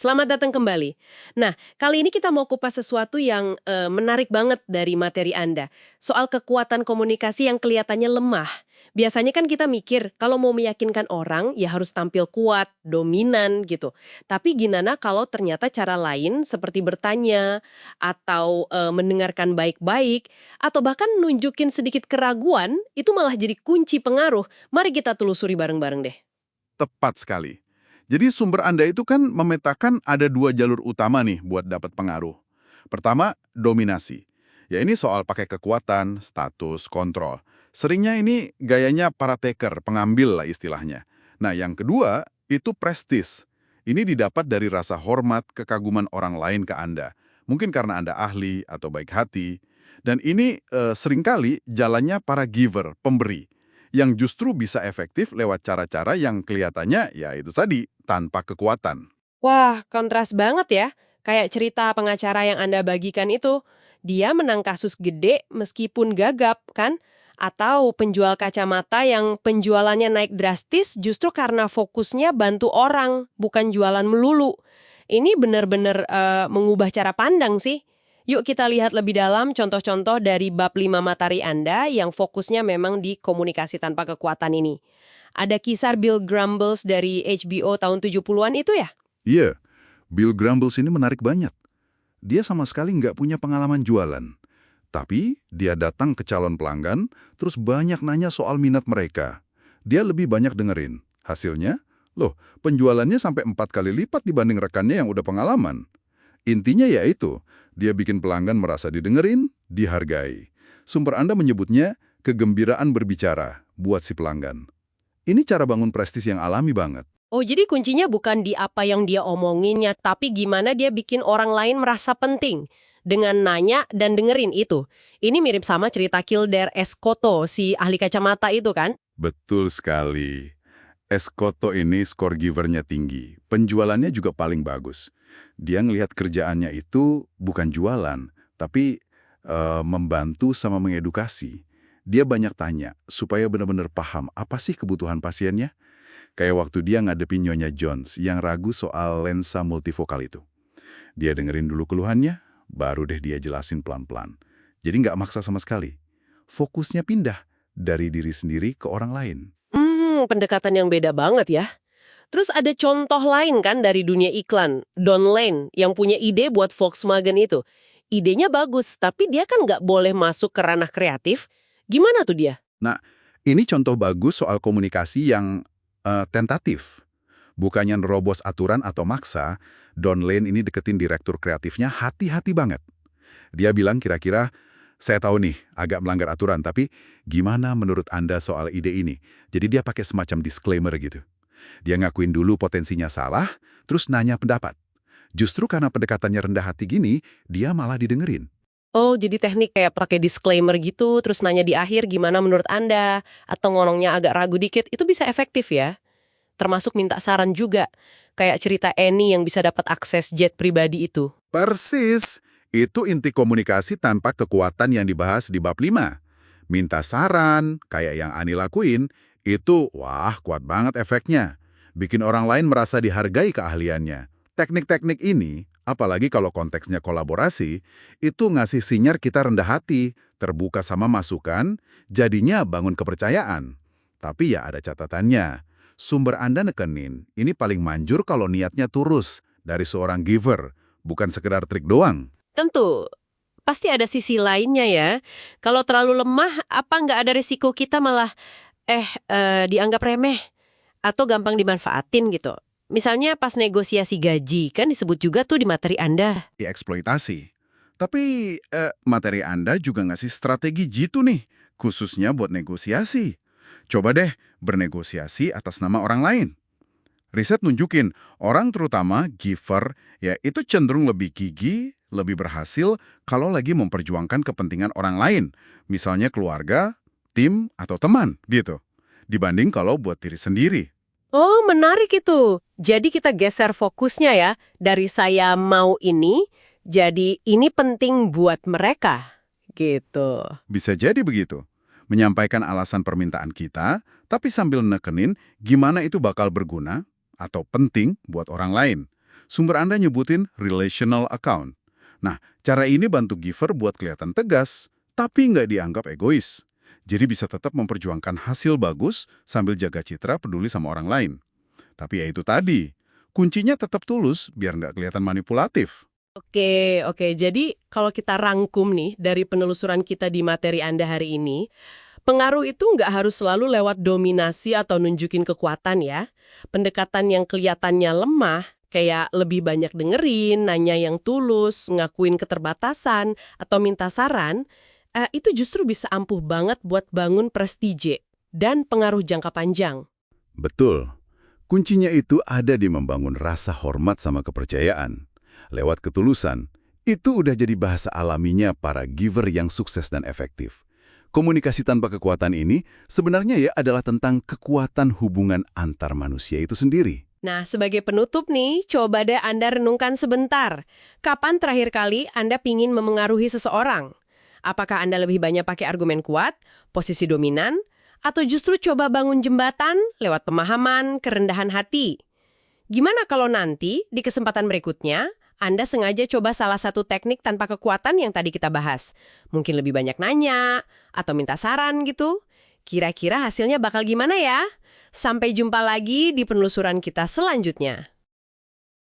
Selamat datang kembali. Nah, kali ini kita mau kupas sesuatu yang menarik banget dari materi Anda. Soal kekuatan komunikasi yang kelihatannya lemah. Biasanya kan kita mikir, kalau mau meyakinkan orang, ya harus tampil kuat, dominan gitu. Tapi gimana kalau ternyata cara lain seperti bertanya, atau mendengarkan baik-baik, atau bahkan nunjukin sedikit keraguan, itu malah jadi kunci pengaruh. Mari kita telusuri bareng-bareng deh. Tepat sekali. Jadi sumber Anda itu kan memetakan ada dua jalur utama nih buat dapat pengaruh. Pertama, dominasi. Ya ini soal pakai kekuatan, status, kontrol. Seringnya ini gayanya para taker, pengambil lah istilahnya. Nah yang kedua, itu prestis. Ini didapat dari rasa hormat, kekaguman orang lain ke Anda. Mungkin karena Anda ahli atau baik hati. Dan ini seringkali jalannya para giver, pemberi yang justru bisa efektif lewat cara-cara yang kelihatannya ya itu tadi, tanpa kekuatan. Wah, kontras banget ya. Kayak cerita pengacara yang Anda bagikan itu. Dia menang kasus gede meskipun gagap, kan? Atau penjual kacamata yang penjualannya naik drastis justru karena fokusnya bantu orang, bukan jualan melulu. Ini benar-benar mengubah cara pandang sih. Yuk kita lihat lebih dalam contoh-contoh dari bab 5 materi Anda yang fokusnya memang di komunikasi tanpa kekuatan ini. Ada kisah Bill Grumbles dari HBO tahun 70-an itu ya? Iya, Bill Grumbles ini menarik banget. Dia sama sekali nggak punya pengalaman jualan. Tapi dia datang ke calon pelanggan, terus banyak nanya soal minat mereka. Dia lebih banyak dengerin. Hasilnya, loh, penjualannya sampai 4 kali lipat dibanding rekannya yang udah pengalaman. Intinya yaitu, dia bikin pelanggan merasa didengerin, dihargai. Sumber Anda menyebutnya kegembiraan berbicara buat si pelanggan. Ini cara bangun prestis yang alami banget. Oh, jadi kuncinya bukan di apa yang dia omonginnya, tapi gimana dia bikin orang lain merasa penting. Dengan nanya dan dengerin itu. Ini mirip sama cerita Kildare Escoto, si ahli kacamata itu kan? Betul sekali. Escoto ini skor givernya tinggi. Penjualannya juga paling bagus. Dia ngelihat kerjaannya itu bukan jualan, tapi membantu sama mengedukasi. Dia banyak tanya supaya benar-benar paham apa sih kebutuhan pasiennya. Kayak waktu dia ngadepin Nyonya Jones yang ragu soal lensa multifokal itu. Dia dengerin dulu keluhannya, baru deh dia jelasin pelan-pelan. Jadi nggak maksa sama sekali. Fokusnya pindah dari diri sendiri ke orang lain. Pendekatan yang beda banget ya. Terus ada contoh lain kan dari dunia iklan, Don Lane yang punya ide buat Volkswagen itu. Idenya bagus, tapi dia kan nggak boleh masuk ke ranah kreatif. Gimana tuh dia? Nah, ini contoh bagus soal komunikasi yang tentatif. Bukannya nerobos aturan atau maksa, Don Lane ini deketin direktur kreatifnya hati-hati banget. Dia bilang kira-kira, saya tahu nih, agak melanggar aturan, tapi gimana menurut Anda soal ide ini? Jadi dia pakai semacam disclaimer gitu. Dia ngakuin dulu potensinya salah, terus nanya pendapat. Justru karena pendekatannya rendah hati gini, dia malah didengerin. Oh, jadi teknik kayak pakai disclaimer gitu, terus nanya di akhir gimana menurut Anda, atau ngomongnya agak ragu dikit, itu bisa efektif ya. Termasuk minta saran juga, kayak cerita Annie yang bisa dapat akses jet pribadi itu. Persis, itu inti komunikasi tanpa kekuatan yang dibahas di bab 5. Minta saran, kayak yang Ani lakuin, itu wah kuat banget efeknya. Bikin orang lain merasa dihargai keahliannya. Teknik-teknik ini, apalagi kalau konteksnya kolaborasi, itu ngasih sinyal kita rendah hati, terbuka sama masukan, jadinya bangun kepercayaan. Tapi ya ada catatannya. Sumber Anda nekenin, ini paling manjur kalau niatnya tulus dari seorang giver, bukan sekedar trik doang. Tentu, pasti ada sisi lainnya ya. Kalau terlalu lemah, apa nggak ada resiko kita malah dianggap remeh atau gampang dimanfaatin gitu. Misalnya pas negosiasi gaji, kan disebut juga tuh di materi Anda. Dieksploitasi. Tapi materi Anda juga ngasih strategi jitu nih, khususnya buat negosiasi. Coba deh bernegosiasi atas nama orang lain. Riset nunjukin, orang terutama giver, ya itu cenderung lebih gigih, lebih berhasil kalau lagi memperjuangkan kepentingan orang lain. Misalnya keluarga, tim, atau teman, gitu. Dibanding kalau buat diri sendiri. Oh, menarik itu. Jadi kita geser fokusnya ya, dari saya mau ini, jadi ini penting buat mereka. Gitu. Bisa jadi begitu. Menyampaikan alasan permintaan kita, tapi sambil nekenin gimana itu bakal berguna atau penting buat orang lain. Sumber Anda nyebutin relational account. Nah, cara ini bantu giver buat kelihatan tegas, tapi nggak dianggap egois. Jadi bisa tetap memperjuangkan hasil bagus sambil jaga citra peduli sama orang lain. Tapi ya itu tadi, kuncinya tetap tulus biar nggak kelihatan manipulatif. Oke. Jadi kalau kita rangkum nih dari penelusuran kita di materi Anda hari ini, pengaruh itu nggak harus selalu lewat dominasi atau nunjukin kekuatan ya. Pendekatan yang kelihatannya lemah, kayak lebih banyak dengerin, nanya yang tulus, ngakuin keterbatasan, atau minta saran, itu justru bisa ampuh banget buat bangun prestise dan pengaruh jangka panjang. Betul. Kuncinya itu ada di membangun rasa hormat sama kepercayaan. Lewat ketulusan, itu udah jadi bahasa alaminya para giver yang sukses dan efektif. Komunikasi tanpa kekuatan ini sebenarnya ya adalah tentang kekuatan hubungan antar manusia itu sendiri. Nah, sebagai penutup nih, coba deh Anda renungkan sebentar. Kapan terakhir kali Anda pingin memengaruhi seseorang? Apakah Anda lebih banyak pakai argumen kuat, posisi dominan, atau justru coba bangun jembatan lewat pemahaman, kerendahan hati? Gimana kalau nanti, di kesempatan berikutnya, Anda sengaja coba salah satu teknik tanpa kekuatan yang tadi kita bahas? Mungkin lebih banyak nanya, atau minta saran gitu? Kira-kira hasilnya bakal gimana ya? Sampai jumpa lagi di penelusuran kita selanjutnya.